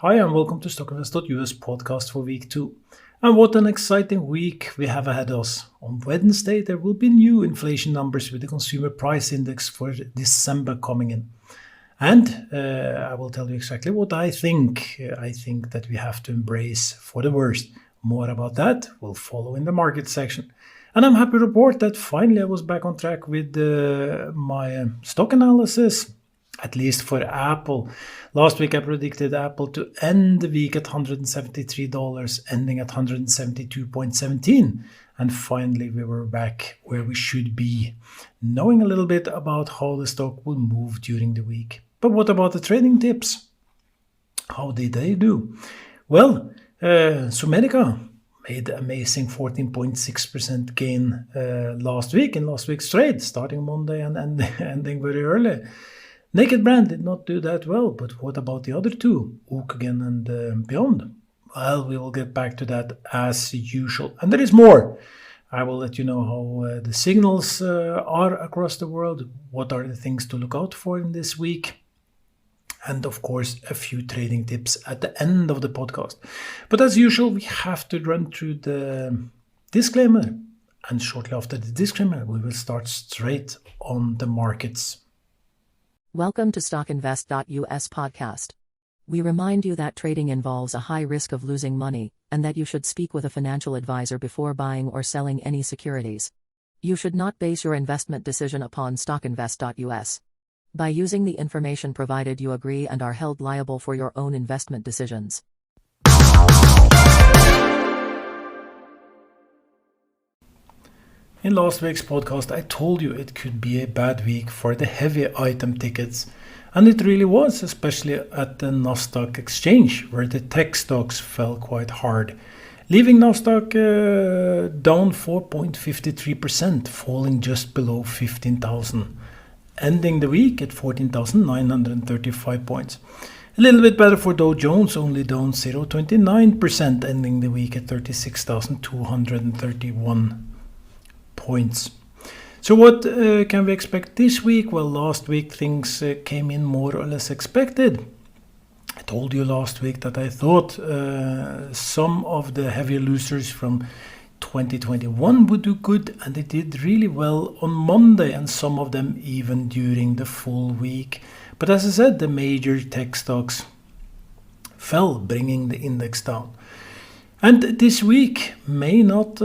Hi and welcome to StockInvest.us podcast for week 2. And what an exciting week we have ahead of us. On Wednesday there will be new inflation numbers with the consumer price index for December coming in. And I will tell you exactly what I think. I think that we have to embrace for the worst. More about that will follow in the market section. And I'm happy to report that finally I was back on track with my stock analysis. At least for Apple. Last week I predicted Apple to end the week at $173, ending at 172.17. And finally we were back where we should be, knowing a little bit about how the stock will move during the week. But what about the trading tips? How did they do? Well, Zomedica made an amazing 14.6% gain last week in last week's trade, starting Monday and ending very early. Naked Brand did not do that well, but what about the other two, Exigam and Beyond? Well, we will get back to that as usual. And there is more. I will let you know how the signals are across the world, what are the things to look out for in this week, and of course a few trading tips at the end of the podcast. But as usual, we have to run through the disclaimer. And shortly after the disclaimer, we will start straight on the markets. Welcome to StockInvest.us podcast. We remind you that trading involves a high risk of losing money, and that you should speak with a financial advisor before buying or selling any securities. You should not base your investment decision upon StockInvest.us. By using the information provided, you agree and are held liable for your own investment decisions. In last week's podcast, I told you it could be a bad week for the heavy item tickets. And it really was, especially at the Nasdaq Exchange, where the tech stocks fell quite hard, leaving Nasdaq down 4.53%, falling just below 15,000, ending the week at 14,935 points. A little bit better for Dow Jones, only down 0.29%, ending the week at 36,231 points. So what can we expect this week? Well, last week things came in more or less expected. I told you last week that I thought some of the heavy losers from 2021 would do good, and they did really well on Monday, and some of them even during the full week. But as I said, the major tech stocks fell, bringing the index down. And this week may not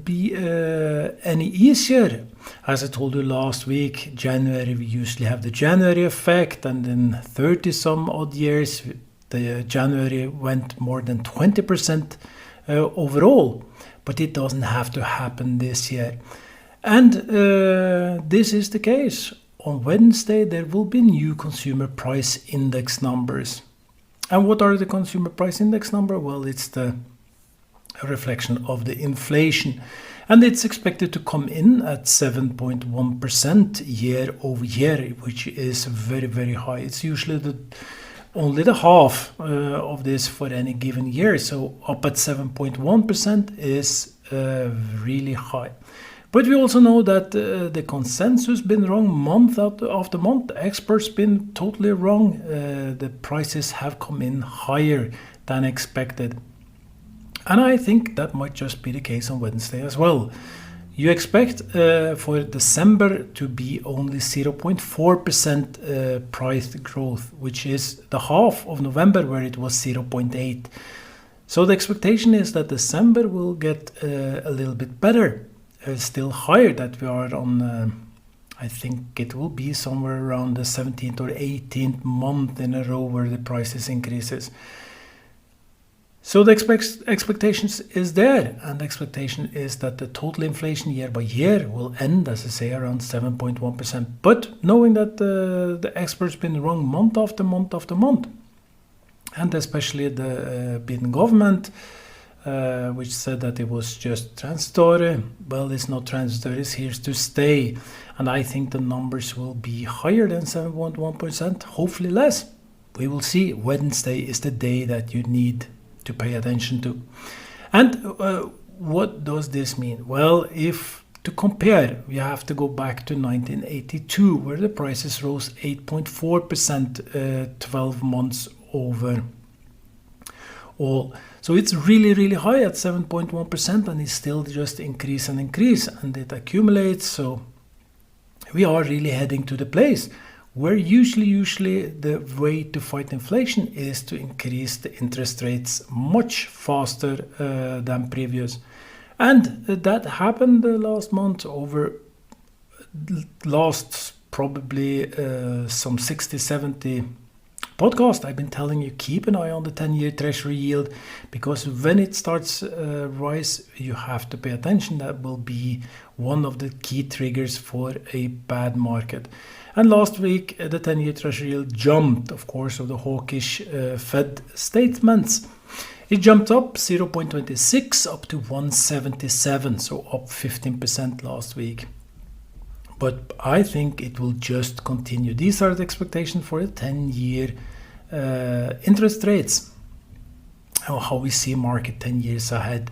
be any easier. As I told you last week, January, we usually have the January effect, and in 30 some odd years, the January went more than 20% overall. But it doesn't have to happen this year. And this is the case. On Wednesday, there will be new consumer price index numbers. And what are the consumer price index number? Well, it's the reflection of the inflation, and it's expected to come in at 7.1% year over year, which is very, very high. It's usually only the half of this for any given year, so up at 7.1% is really high. But we also know that the consensus been wrong month after month. Experts been totally wrong. The prices have come in higher than expected. And I think that might just be the case on Wednesday as well. You expect for December to be only 0.4% price growth, which is the half of November where it was 0.8. So the expectation is that December will get a little bit better, still higher, that we are on, I think it will be somewhere around the 17th or 18th month in a row where the prices increases. So the expectations is there, and the expectation is that the total inflation year by year will end, as I say, around 7.1%. But knowing that the experts been wrong month after month after month, and especially the Biden government, which said that it was just transitory. Well, it's not transitory, it's here to stay. And I think the numbers will be higher than 7.1%, hopefully less. We will see. Wednesday is the day that you need to pay attention to. And what does this mean? Well, if to compare, we have to go back to 1982, where the prices rose 8.4% 12 months over all. So it's really, really high at 7.1%, and it's still just increase, and it accumulates. So we are really heading to the place where usually the way to fight inflation is to increase the interest rates much faster than previous. And that happened last month over last probably some 60-70 podcast. I've been telling you, keep an eye on the 10-year treasury yield, because when it starts rise, you have to pay attention. That will be one of the key triggers for a bad market. And last week, the 10-year treasury yield jumped, of course, of the hawkish Fed statements. It jumped up 0.26 up to 177, so up 15% last week. But I think it will just continue. These are the expectations for the 10-year interest rates, how we see market 10 years ahead.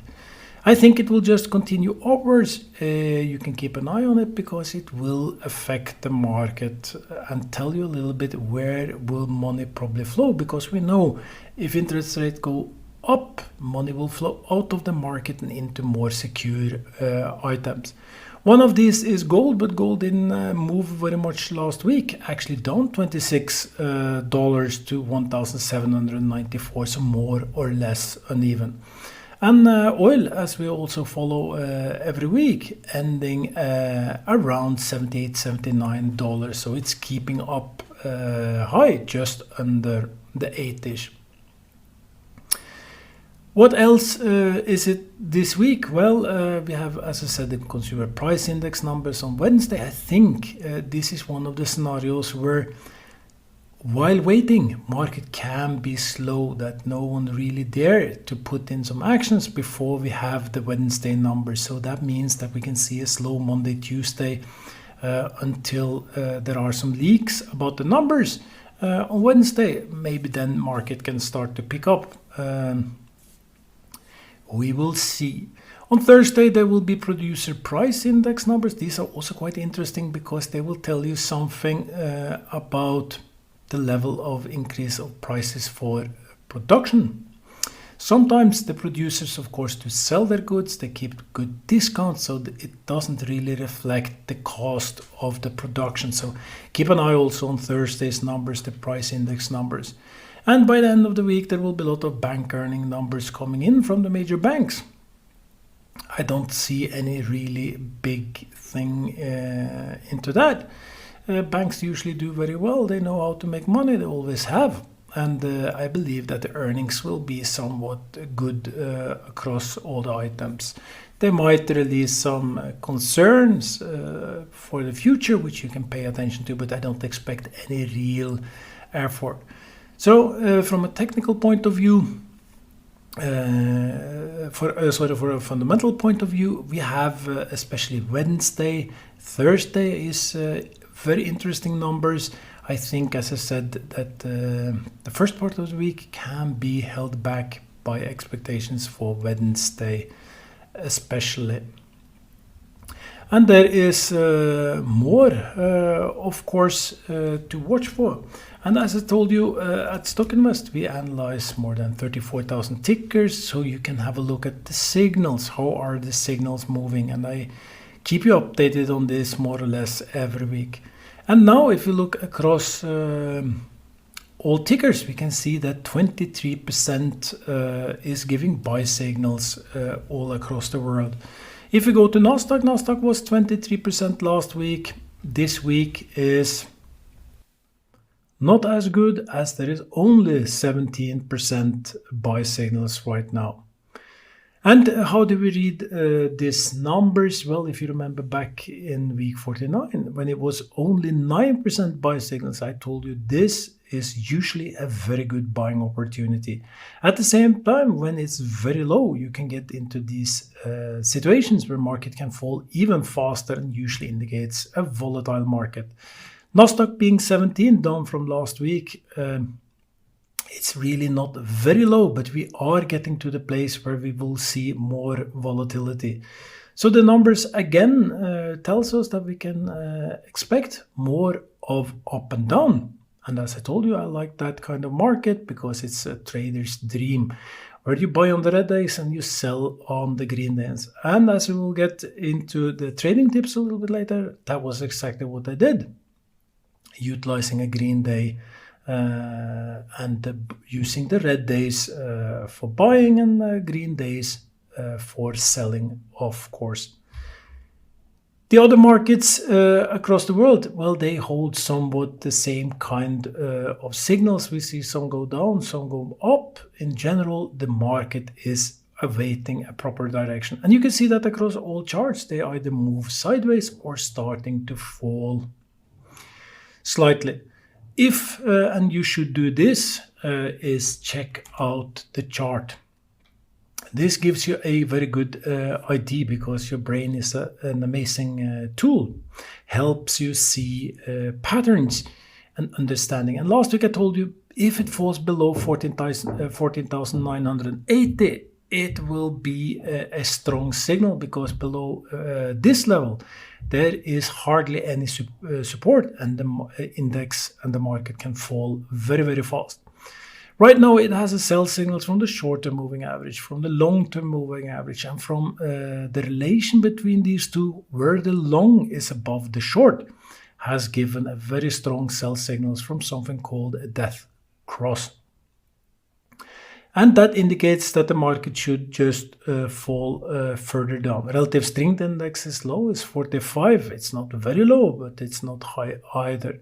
I think it will just continue upwards. You can keep an eye on it, because it will affect the market and tell you a little bit where will money probably flow, because we know if interest rates go up, money will flow out of the market and into more secure items. One of these is gold, but gold didn't move very much last week, actually down $26 to 1,794, so more or less uneven. And oil, as we also follow every week, ending around $78, $79, so it's keeping up high, just under the 8-ish. What else is it this week? Well, we have, as I said, the consumer price index numbers on Wednesday. I think this is one of the scenarios where, while waiting, market can be slow, that no one really dare to put in some actions before we have the Wednesday numbers. So that means that we can see a slow Monday, Tuesday, until there are some leaks about the numbers. On Wednesday, maybe then market can start to pick up. We will see. On Thursday, there will be producer price index numbers. These are also quite interesting, because they will tell you something about the level of increase of prices for production. Sometimes the producers, of course, to sell their goods, they keep good discounts, so it doesn't really reflect the cost of the production. So keep an eye also on Thursday's numbers, the price index numbers. And by the end of the week, there will be a lot of bank earning numbers coming in from the major banks. I don't see any really big thing into that. Banks usually do very well. They know how to make money. They always have. And I believe that the earnings will be somewhat good across all the items. They might release some concerns for the future, which you can pay attention to, but I don't expect any real effort. So from a technical point of view, for a fundamental point of view, we have especially Wednesday, Thursday is very interesting numbers. I think, as I said, that the first part of the week can be held back by expectations for Wednesday especially. And there is more, of course, to watch for. And as I told you, at StockInvest, we analyze more than 34,000 tickers, so you can have a look at the signals. How are the signals moving? And I keep you updated on this more or less every week. And now, if you look across all tickers, we can see that 23% is giving buy signals all across the world. If we go to Nasdaq, Nasdaq was 23% last week. This week is not as good, as there is only 17% buy signals right now. And how do we read these numbers? Well, if you remember back in week 49, when it was only 9% buy signals, I told you this is usually a very good buying opportunity. At the same time, when it's very low, you can get into these situations where market can fall even faster, and usually indicates a volatile market. Nasdaq being 17, down from last week, it's really not very low, but we are getting to the place where we will see more volatility. So the numbers again tells us that we can expect more of up and down. And as I told you, I like that kind of market because it's a trader's dream, where you buy on the red days and you sell on the green days. And as we will get into the trading tips a little bit later, that was exactly what I did, utilizing a green day and using the red days for buying and green days for selling, of course. The other markets across the world, well, they hold somewhat the same kind of signals. We see some go down, some go up. In general, the market is awaiting a proper direction. And you can see that across all charts, they either move sideways or starting to fall slightly. If, and you should do this, is check out the chart. This gives you a very good idea because your brain is an amazing tool. Helps you see patterns and understanding. And last week I told you, if it falls below 14,980, it will be a strong signal, because below this level, there is hardly any support, and the index and the market can fall very, very fast. Right now, it has a sell signals from the short-term moving average, from the long-term moving average, and from the relation between these two, where the long is above the short, has given a very strong sell signals from something called a death cross. And that indicates that the market should just fall further down. Relative strength index is low, it's 45. It's not very low, but it's not high either.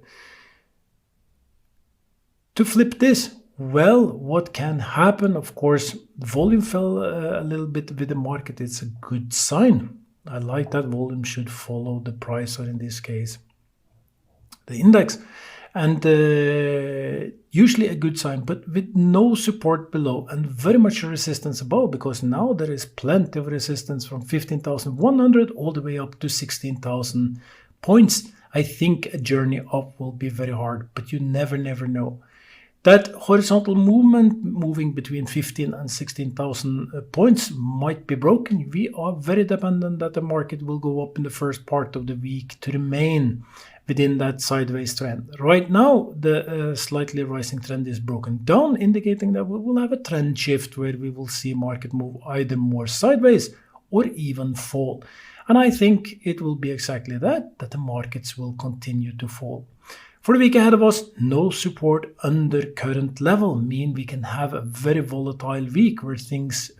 To flip this, well, what can happen? Of course, volume fell a little bit with the market. It's a good sign. I like that volume should follow the price, or in this case, the index. And usually a good sign, but with no support below and very much resistance above, because now there is plenty of resistance from 15,100 all the way up to 16,000 points. I think a journey up will be very hard, but you never know. That horizontal movement moving between 15 and 16,000 points might be broken. We are very dependent that the market will go up in the first part of the week to remain within that sideways trend. Right now, the slightly rising trend is broken down, indicating that we will have a trend shift where we will see market move either more sideways or even fall. And I think it will be exactly that the markets will continue to fall. For the week ahead of us, no support under current level mean we can have a very volatile week where things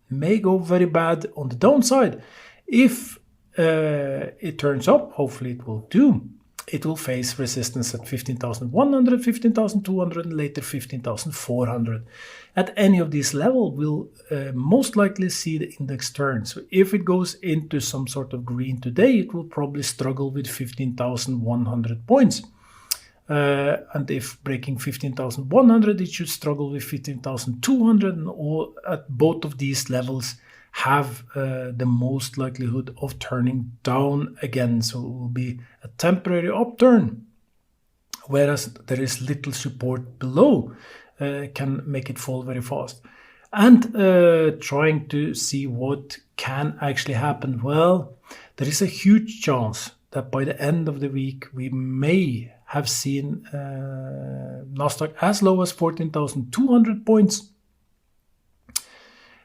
may go very bad on the downside. If it turns up, hopefully it will do, it will face resistance at 15,100, 15,200, and later 15,400. At any of these levels, we'll most likely see the index turn. So if it goes into some sort of green today, it will probably struggle with 15,100 points. And if breaking 15,100, it should struggle with 15,200, and all at both of these levels have the most likelihood of turning down again. So it will be a temporary upturn, whereas there is little support below can make it fall very fast. And trying to see what can actually happen. Well, there is a huge chance that by the end of the week we may have seen Nasdaq as low as 14,200 points.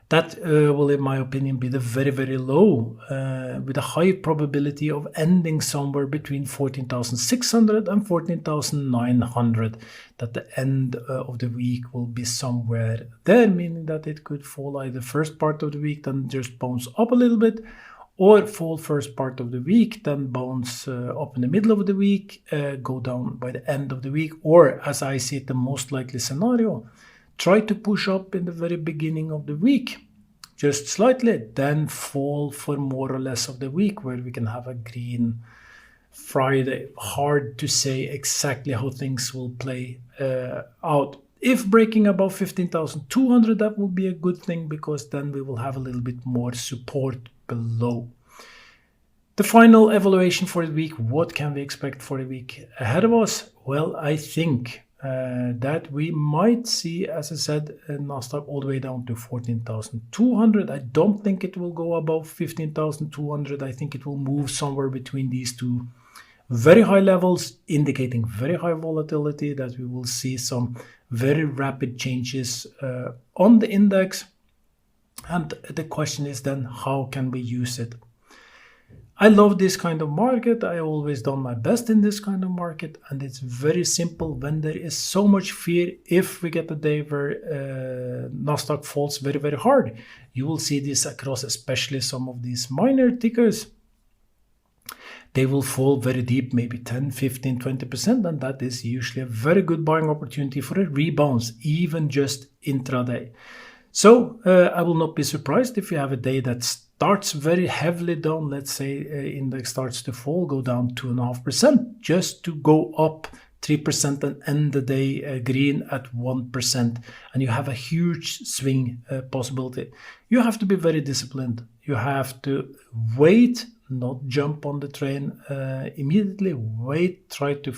That will, in my opinion, be the very, very low, with a high probability of ending somewhere between 14,600 and 14,900. That the end of the week will be somewhere there, meaning that it could fall either first part of the week, then just bounce up a little bit, or fall first part of the week, then bounce up in the middle of the week, go down by the end of the week, or, as I see it, the most likely scenario, try to push up in the very beginning of the week, just slightly, then fall for more or less of the week, where we can have a green Friday. Hard to say exactly how things will play out. If breaking above 15,200, that will be a good thing, because then we will have a little bit more support below. The final evaluation for the week, what can we expect for the week ahead of us? Well, I think that we might see, as I said, Nasdaq all the way down to 14,200. I don't think it will go above 15,200. I think it will move somewhere between these two very high levels, indicating very high volatility, that we will see some very rapid changes on the index. And the question is then, how can we use it? I love this kind of market. I always done my best in this kind of market, and it's very simple. When there is so much fear, if we get a day where Nasdaq falls very, very hard, you will see this across especially some of these minor tickers. They will fall very deep, maybe 10, 15, 20%, and that is usually a very good buying opportunity for a rebound, even just intraday. So I will not be surprised if you have a day that starts very heavily down. Let's say index starts to fall, go down 2.5%, just to go up 3% and end the day green at 1%. And you have a huge swing possibility. You have to be very disciplined. You have to wait, not jump on the train immediately. Wait, try to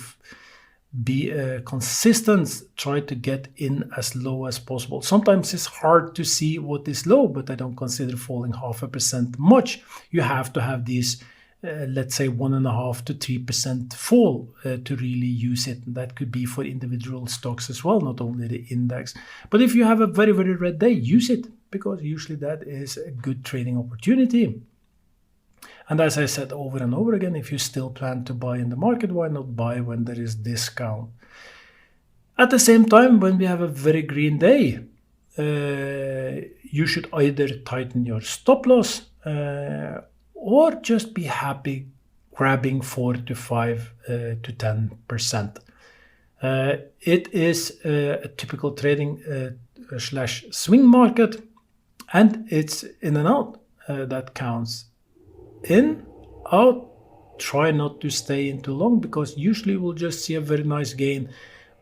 be consistent, try to get in as low as possible. Sometimes it's hard to see what is low, but I don't consider falling 0.5% much. You have to have these, let's say 1.5 to 3% fall to really use it. And that could be for individual stocks as well, not only the index. But if you have a very, very red day, use it, because usually that is a good trading opportunity. And as I said over and over again, if you still plan to buy in the market, why not buy when there is discount? At the same time, when we have a very green day, you should either tighten your stop loss or just be happy grabbing 4 to 5 to 10%. It is a typical trading slash swing market, and it's in and out that counts. In, out, try not to stay in too long, because usually we'll just see a very nice gain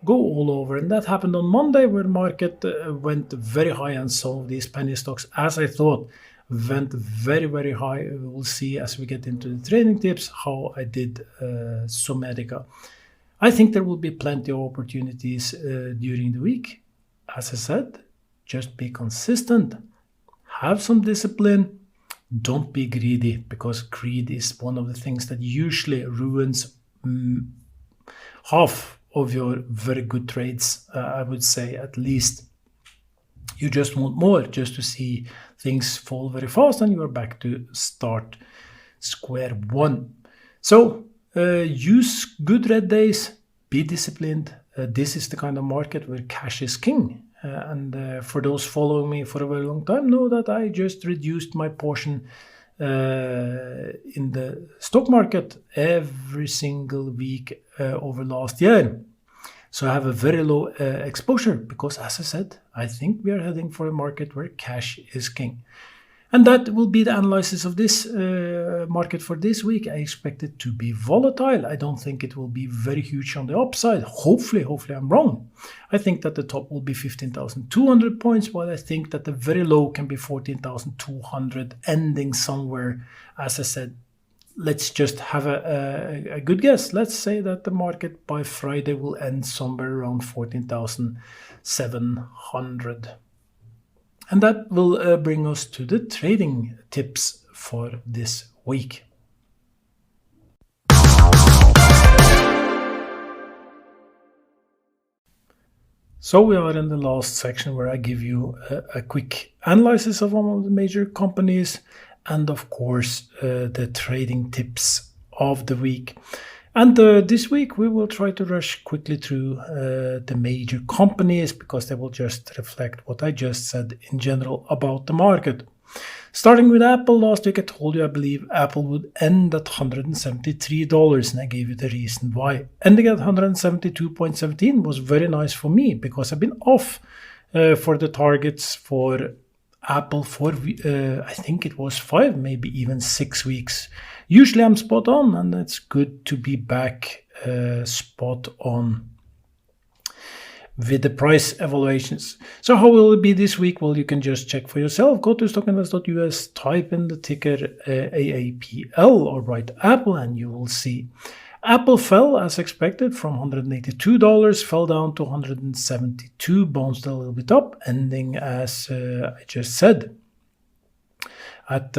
go all over. And that happened on Monday, where market went very high, and some of these penny stocks, as I thought, went very, very high. We will see as we get into the trading tips how I did Zomedica. I think there will be plenty of opportunities during the week. As I said, just be consistent, have some discipline. Don't be greedy, because greed is one of the things that usually ruins half of your very good trades, I would say, at least. You just want more, just to see things fall very fast and you are back to start square one. So use good red days, be disciplined. This is the kind of market where cash is king. And for those following me for a very long time know that I just reduced my portion in the stock market every single week over last year. So I have a very low exposure, because, as I said, I think we are heading for a market where cash is king. And that will be the analysis of this market for this week. I expect it to be volatile. I don't think it will be very huge on the upside. Hopefully I'm wrong. I think that the top will be 15,200 points, while I think that the very low can be 14,200, ending somewhere. As I said, let's just have a good guess. Let's say that the market by Friday will end somewhere around 14,700. And that will bring us to the trading tips for this week. So we are in the last section, where I give you a quick analysis of one of the major companies, and of course the trading tips of the week. And this week we will try to rush quickly through the major companies, because they will just reflect what I just said in general about the market. Starting with Apple, last week I told you I believe Apple would end at $173, and I gave you the reason why. Ending at 172.17 was very nice for me, because I've been off for the targets for Apple for I think it was 5, maybe even 6 weeks. Usually I'm spot on, and it's good to be back spot on with the price evaluations. So how will it be this week? Well, you can just check for yourself. Go to StockInvest.us, type in the ticker AAPL, or write Apple, and you will see. Apple fell as expected from $182, fell down to $172, bounced a little bit up, ending as I just said at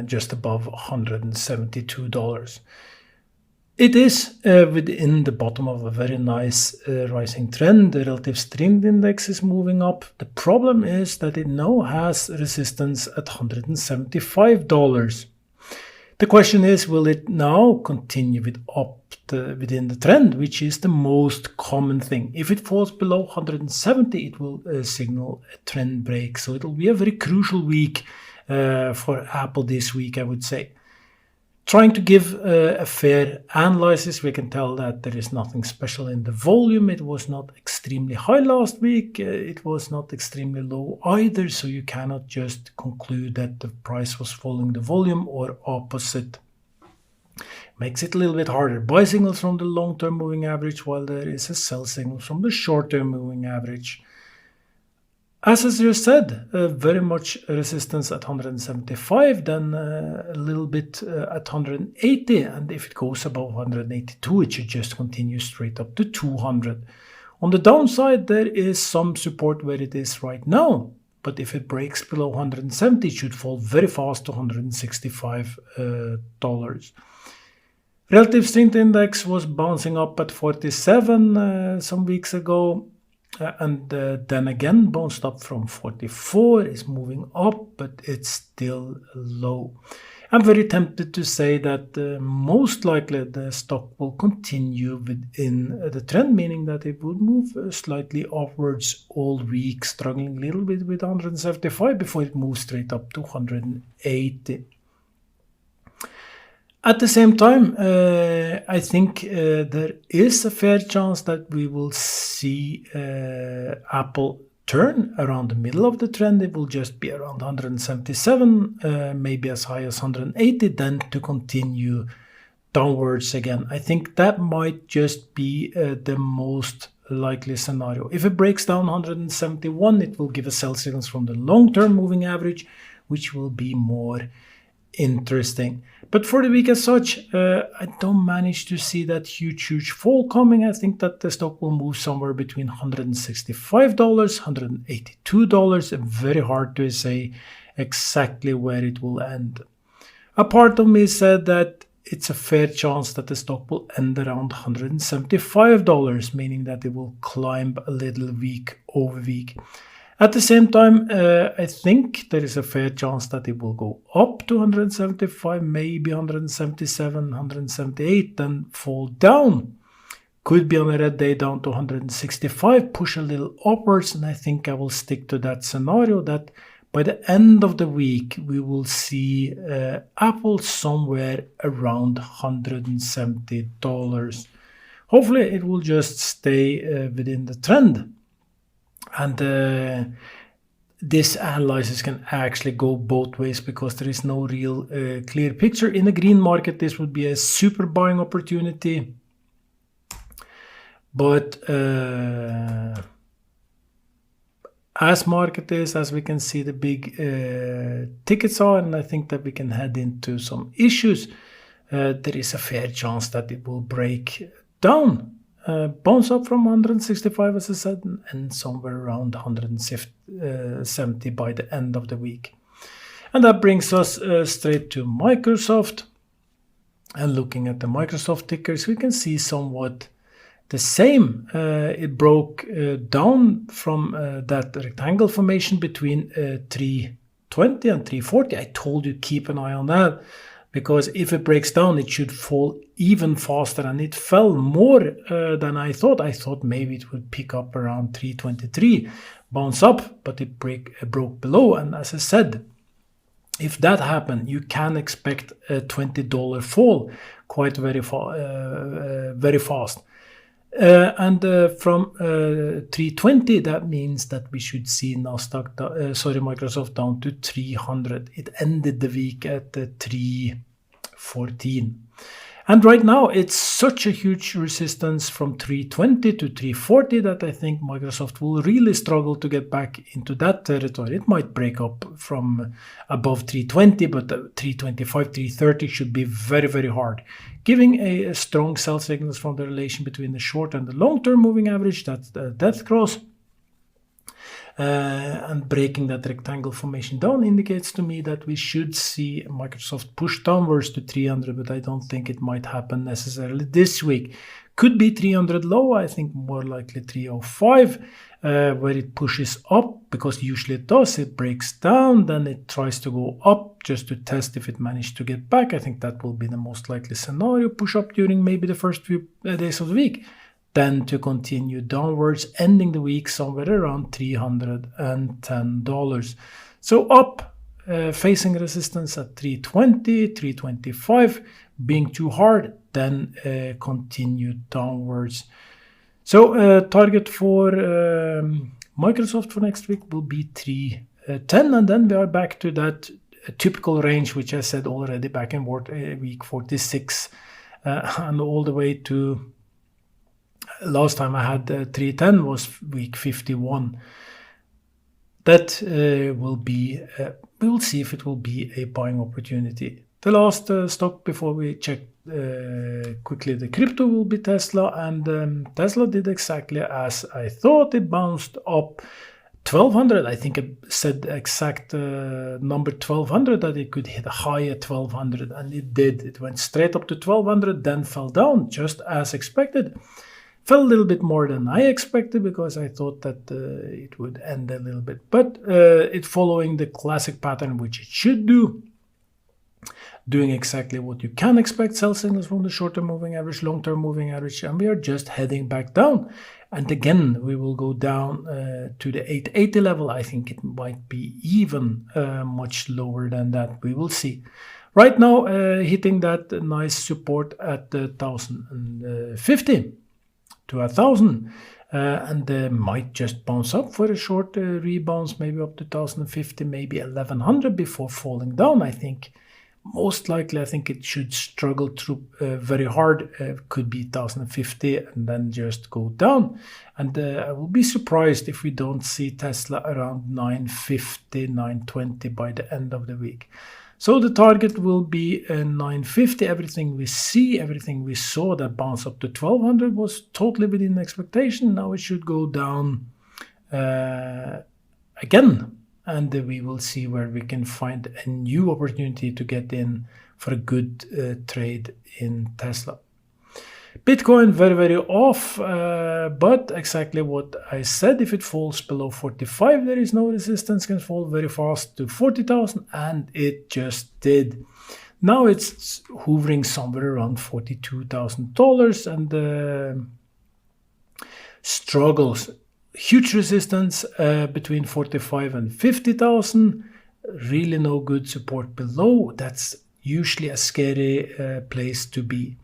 just above $172. It is within the bottom of a very nice rising trend. The relative strength index is moving up. The problem is that it now has resistance at $175. The question is, will it now continue within the trend, which is the most common thing? If it falls below 170, it will signal a trend break. So it will be a very crucial week for Apple this week, I would say. Trying to give a fair analysis, we can tell that there is nothing special in the volume. It was not extremely high last week. It was not extremely low either. So you cannot just conclude that the price was following the volume or opposite. Makes it a little bit harder. Buy signals from the long-term moving average, while there is a sell signal from the short-term moving average. As I just said, very much resistance at 175, then a little bit at 180, and if it goes above 182, it should just continue straight up to 200. On the downside, there is some support where it is right now, but if it breaks below 170, it should fall very fast to $165. Relative strength index was bouncing up at 47 some weeks ago. And then again bounced up from 44, is moving up, but it's still low. I'm very tempted to say that most likely the stock will continue within the trend, meaning that it will move slightly upwards all week, struggling a little bit with 175 before it moves straight up to 180. At the same time, I think there is a fair chance that we will see Apple turn around the middle of the trend. It will just be around 177, maybe as high as 180, then to continue downwards again. I think that might just be the most likely scenario. If it breaks down 171, it will give a sell signals from the long-term moving average, which will be more interesting. But for the week as such, I don't manage to see that huge fall coming. I think that the stock will move somewhere between $165, $182. Very hard to say exactly where it will end. A part of me said that it's a fair chance that the stock will end around $175, meaning that it will climb a little week over week. At the same time, I think there is a fair chance that it will go up to 175, maybe 177, 178, then fall down. Could be on a red day down to 165, push a little upwards, and I think I will stick to that scenario that by the end of the week, we will see Apple somewhere around $170. Hopefully, it will just stay within the trend. And this analysis can actually go both ways because there is no real clear picture. In a green market, this would be a super buying opportunity. But as market is, as we can see, the big tickets are, and I think that we can head into some issues. There is a fair chance that it will break down. Bounce up from 165, as I said, and somewhere around 170 by the end of the week. And that brings us straight to Microsoft. And looking at the Microsoft tickers, we can see somewhat the same. It broke down from that rectangle formation between 320 and 340. I told you keep an eye on that, because if it breaks down, it should fall even faster, and it fell more than I thought. I thought maybe it would pick up around 323, bounce up, but it broke below. And as I said, if that happened, you can expect a $20 fall quite very fast. From 320, that means that we should see Microsoft down to 300. It ended the week at 314. And right now, it's such a huge resistance from 320 to 340 that I think Microsoft will really struggle to get back into that territory. It might break up from above 320, but 325, 330 should be very, very hard. Giving a strong sell signals from the relation between the short and the long-term moving average, that's the death cross. and breaking that rectangle formation down indicates to me that we should see Microsoft push downwards to 300, but I don't think it might happen necessarily this week. Could be 300 low, I think more likely 305, where it pushes up, because usually it does. It breaks down, then it tries to go up just to test if it managed to get back. I think that will be the most likely scenario, push up during maybe the first few days of the week, then to continue downwards, ending the week somewhere around $310. So up, facing resistance at 320, 325, being too hard, then continue downwards. So target for Microsoft for next week will be 310, and then we are back to that typical range, which I said already back in week 46, and all the way to last time I had 310 was week 51. That will be, we will see if it will be a buying opportunity. The last stock before we check quickly the crypto will be Tesla, and Tesla did exactly as I thought. It bounced up 1200. I think I said the exact number 1200, that it could hit a high at 1200, and it did. It went straight up to 1200, then fell down just as expected. Fell a little bit more than I expected, because I thought that it would end a little bit, but it following the classic pattern, which it should do, doing exactly what you can expect, sell signals from the short-term moving average, long-term moving average, and we are just heading back down. And again, we will go down to the 880 level. I think it might be even much lower than that. We will see. Right now, hitting that nice support at 1,050 to 1,000, and might just bounce up for a short rebounds, maybe up to 1,050, maybe 1,100 before falling down. I think most likely, I think it should struggle through very hard. Could be 1,050 and then just go down. And I will be surprised if we don't see Tesla around 950, 920 by the end of the week. So the target will be 950. Everything we see, everything we saw that bounced up to 1,200 was totally within expectation. Now it should go down again. And we will see where we can find a new opportunity to get in for a good trade in Tesla. Bitcoin, very, very off, but exactly what I said. If it falls below 45, there is no resistance, can fall very fast to 40,000, and it just did. Now it's hovering somewhere around $42,000 and struggles. Huge resistance between 45 and 50,000. Really no good support below. That's usually a scary place to be.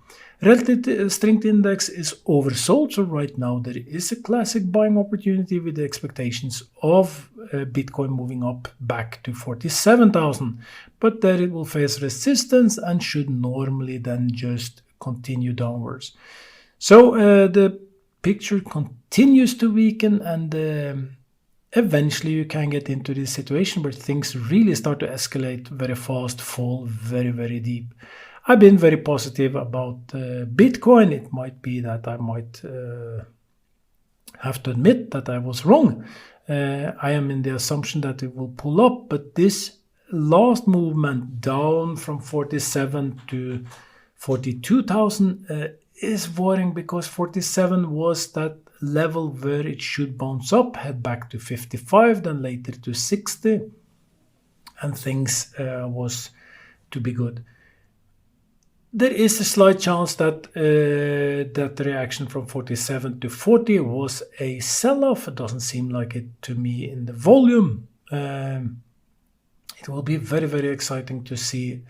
Relative strength index is oversold, so right now there is a classic buying opportunity with the expectations of Bitcoin moving up back to 47,000. But there it will face resistance and should normally then just continue downwards. So the picture continues to weaken, and eventually you can get into this situation where things really start to escalate very fast, fall very, very deep. I've been very positive about Bitcoin. It might be that I might have to admit that I was wrong. I am in the assumption that it will pull up, but this last movement down from 47 to 42,000 is worrying, because 47 was that level where it should bounce up, head back to 55, then later to 60, and things was to be good. There is a slight chance that that the reaction from 47 to 40 was a sell-off. It doesn't seem like it to me in the volume. It will be very, very exciting to see.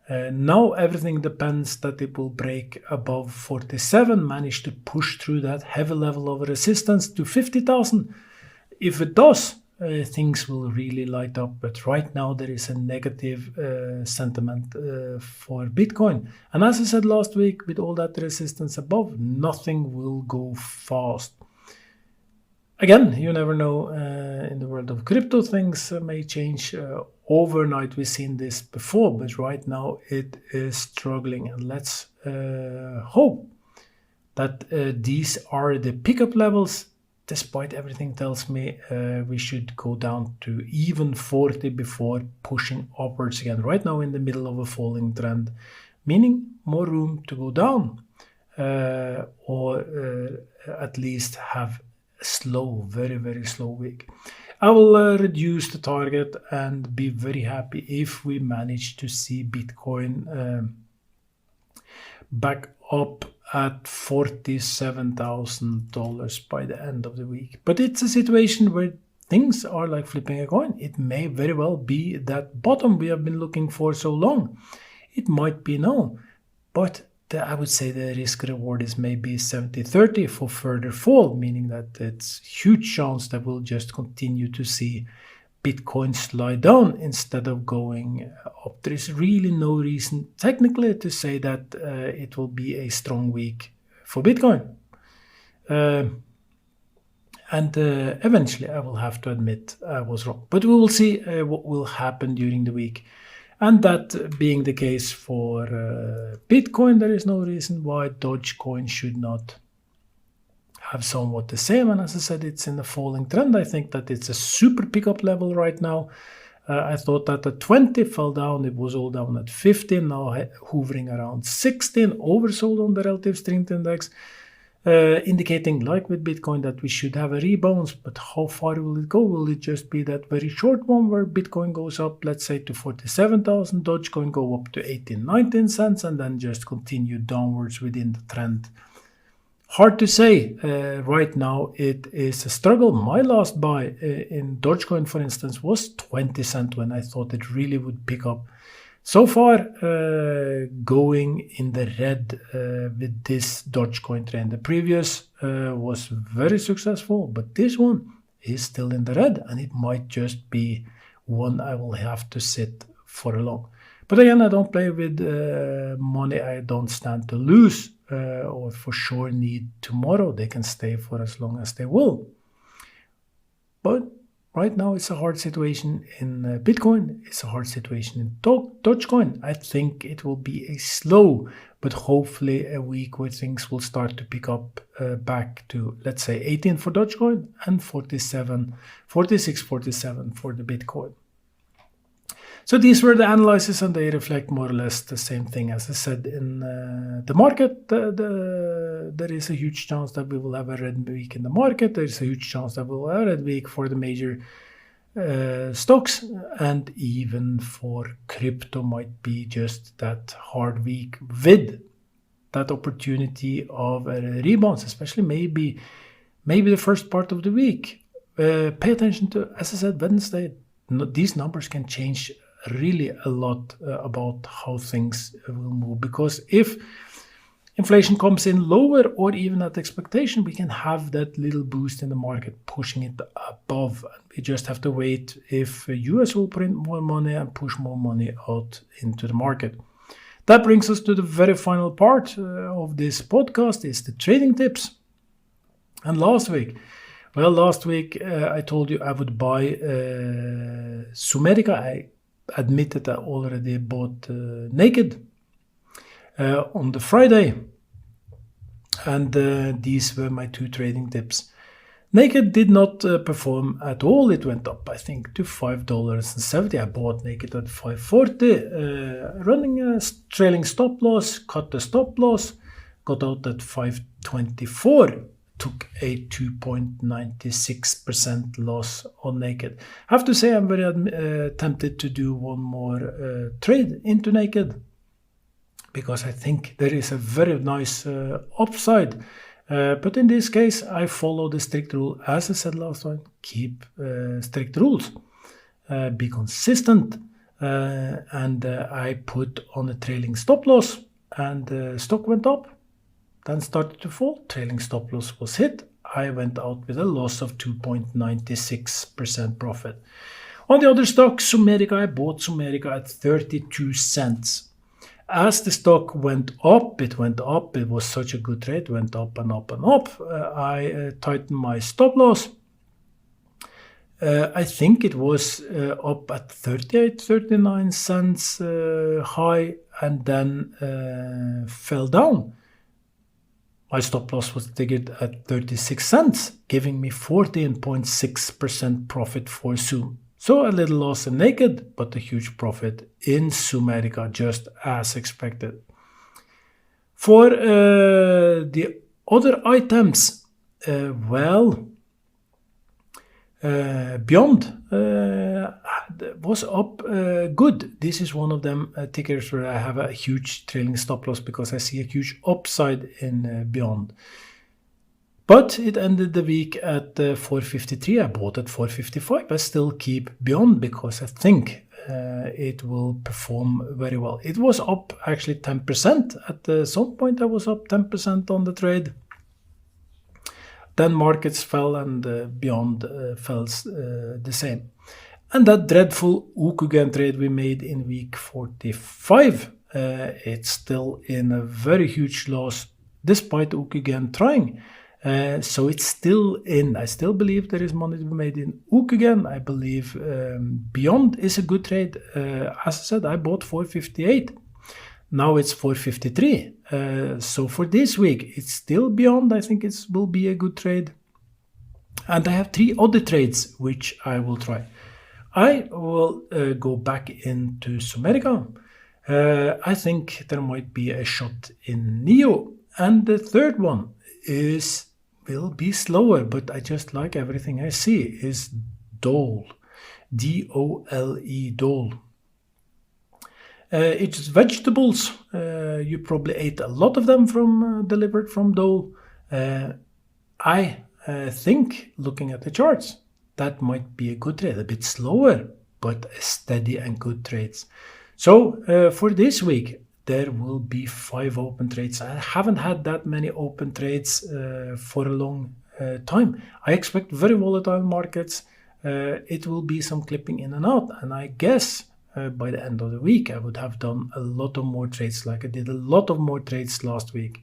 Now everything depends that it will break above 47, manage to push through that heavy level of resistance to 50,000. If it does, things will really light up. But right now there is a negative sentiment for Bitcoin. And as I said last week, with all that resistance above, nothing will go fast. Again, you never know. In the world of crypto, things may change overnight. We've seen this before, but right now it is struggling. And let's hope that these are the pickup levels despite everything tells me we should go down to even 40 before pushing upwards again. Right now in the middle of a falling trend, meaning more room to go down, or at least have a slow, very, very slow week. I will reduce the target and be very happy if we manage to see Bitcoin back up at $47,000 by the end of the week. But it's a situation where things are like flipping a coin. It may very well be that bottom we have been looking for so long. It might be no, but I would say the risk reward is maybe 70-30 for further fall, meaning that it's huge chance that we'll just continue to see Bitcoin slide down instead of going up. There is really no reason technically to say that it will be a strong week for Bitcoin. And eventually I will have to admit I was wrong. But we will see what will happen during the week. And that being the case for Bitcoin, there is no reason why Dogecoin should not have somewhat the same. And as I said, it's in a falling trend. I think that it's a super pickup level right now. I thought that at 20 fell down. It was all down at 15, now hovering around 16, oversold on the relative strength index, indicating, like with Bitcoin, that we should have a rebound. But how far will it go? Will it just be that very short one where Bitcoin goes up, let's say, to 47,000, Dogecoin go up to 18-19 cents, and then just continue downwards within the trend? Hard to say. Right now it is a struggle. My last buy in Dogecoin, for instance, was 20 cents when I thought it really would pick up. So far, going in the red with this Dogecoin trend. The previous was very successful, but this one is still in the red, and it might just be one I will have to sit for a long. But again, I don't play with money I don't stand to lose, or for sure need tomorrow. They can stay for as long as they will. But right now it's a hard situation in Bitcoin. It's a hard situation in Dogecoin. I think it will be a slow, but hopefully a week where things will start to pick up back to, let's say, 18 for Dogecoin and 46, 47 for the Bitcoin. So these were the analyses, and they reflect more or less the same thing. As I said, in the market, there is a huge chance that we will have a red week in the market. There is a huge chance that we will have a red week for the major stocks, and even for crypto might be just that hard week with that opportunity of a rebound, especially maybe the first part of the week. Pay attention to, as I said, Wednesday. These numbers can change really a lot about how things will move, because if inflation comes in lower or even at expectation, we can have that little boost in the market pushing it above. We just have to wait if US will print more money and push more money out into the market. That brings us to the very final part of this podcast, is the trading tips. And last week I told you I would buy Zomedica. I admitted I already bought Naked on the Friday, and these were my two trading tips. Naked did not perform at all. It went up, I think, to $5.70. I bought Naked at $5.40, running a trailing stop loss, cut the stop loss, got out at $5.24. Took a 2.96% loss on Naked. I have to say I'm very tempted to do one more trade into Naked, because I think there is a very nice upside. But in this case, I follow the strict rule. As I said last time, keep strict rules. Be consistent. And I put on a trailing stop loss, and stock went up. Then started to fall, trailing stop loss was hit. I went out with a loss of 2.96% profit. On the other stock, Zomedica, I bought Zomedica at 32 cents. As the stock went up, it was such a good trade, went up and up and up. I tightened my stop loss. I think it was up at 38-39 cents high, and then fell down. My stop loss was triggered at 36 cents, giving me 14.6% profit for Zoom. So a little loss in Naked, but a huge profit in Zomedica, just as expected. For the other items, Beyond was up good. This is one of them tickers where I have a huge trailing stop loss because I see a huge upside in Beyond. But it ended the week at 453. I bought at 455. I still keep Beyond because I think it will perform very well. It was up actually 10%. At some point I was up 10% on the trade. Then markets fell and Beyond fell the same. And that dreadful Ukugem trade we made in week 45, it's still in a very huge loss despite Ukugem trying. So it's still in. I still believe there is money to be made in Ukugem. I believe Beyond is a good trade. As I said, I bought 458. Now it's 453. So for this week, it's still Beyond. I think it will be a good trade. And I have 3 other trades which I will try. I will go back into Zomedica. I think there might be a shot in NEO. And the third one will be slower, but I just like everything I see, is Dole. D-O-L-E, Dole. It's vegetables. You probably ate a lot of them delivered from Dole. I think, looking at the charts, that might be a good trade. A bit slower, but a steady and good trades. So for this week, there will be 5 open trades. I haven't had that many open trades for a long time. I expect very volatile markets. It will be some clipping in and out, and I guess by the end of the week, I would have done a lot of more trades, like I did a lot of more trades last week.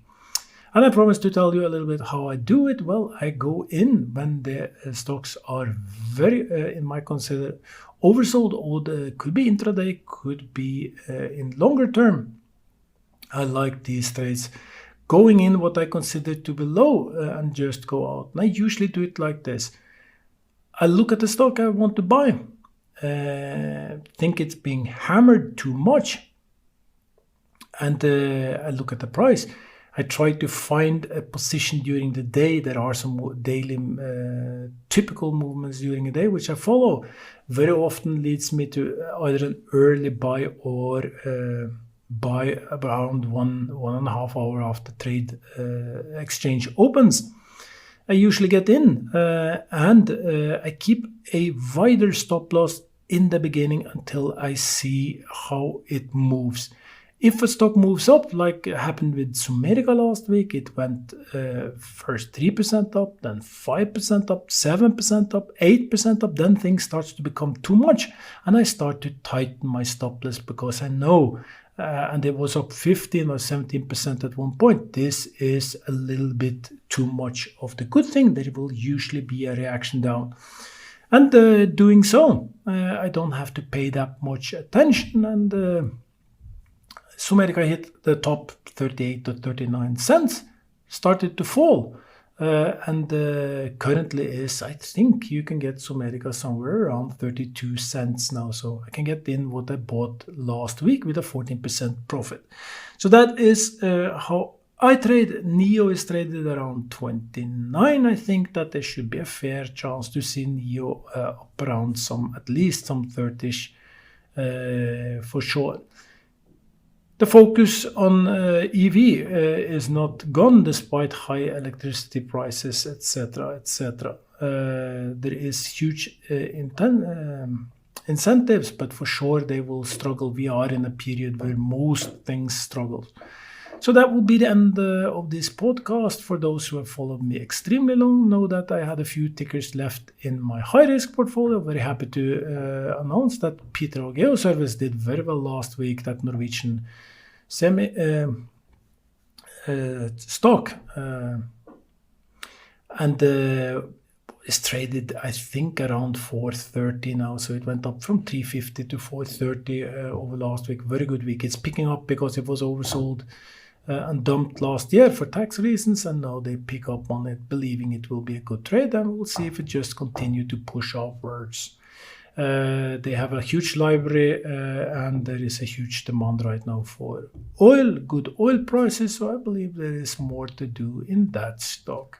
And I promise to tell you a little bit how I do it. Well, I go in when the stocks are very, in my consider, oversold, or could be intraday, could be in longer term. I like these trades. Going in what I consider to be low and just go out. And I usually do it like this. I look at the stock I want to buy. Think it's being hammered too much, and I look at the price. I try to find a position during the day. There are some daily typical movements during the day which I follow. Very often leads me to either an early buy or buy around 1.5 hours after trade exchange opens. I usually get in and I keep a wider stop loss in the beginning until I see how it moves. If a stock moves up, like happened with Zomedica last week, it went first 3% up, then 5% up, 7% up, 8% up, then things starts to become too much. And I start to tighten my stop loss because I know, and it was up 15 or 17% at one point, this is a little bit too much of the good thing. There will usually be a reaction down. And doing so, I don't have to pay that much attention. And Zomedica hit the top 38 or 39 cents, started to fall. And currently is, I think you can get Zomedica somewhere around 32 cents now. So I can get in what I bought last week with a 14% profit. So that is how I trade. NEO is traded around 29. I think that there should be a fair chance to see NEO up around at least some 30ish for sure. The focus on EV is not gone despite high electricity prices, etc., etc. There is huge incentives, but for sure they will struggle. We are in a period where most things struggle. So that will be the end of this podcast. For those who have followed me extremely long, know that I had a few tickers left in my high-risk portfolio. Very happy to announce that Peter Geoservice did very well last week, that Norwegian stock. And is traded, I think, around 430 now. So it went up from 350 to 430 over last week. Very good week. It's picking up because it was oversold and dumped last year for tax reasons, and now they pick up on it, believing it will be a good trade, and we'll see if it just continue to push upwards. They have a huge library, and there is a huge demand right now for oil, good oil prices, so I believe there is more to do in that stock.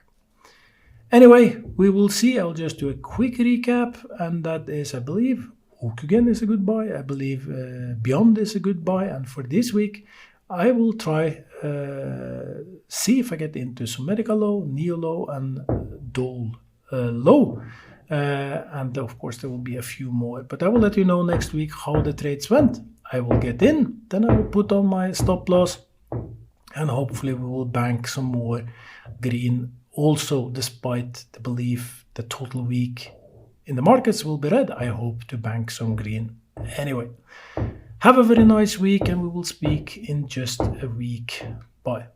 Anyway, we will see. I'll just do a quick recap, and that is, I believe, Okugen is a good buy. I believe Beyond is a good buy, and for this week, I will try see if I get into Zomedica low, Neo low, and Dole low. And of course, there will be a few more. But I will let you know next week how the trades went. I will get in, then I will put on my stop loss, and hopefully we will bank some more green. Also, despite the belief the total week in the markets will be red, I hope to bank some green anyway. Have a very nice week, and we will speak in just a week. Bye.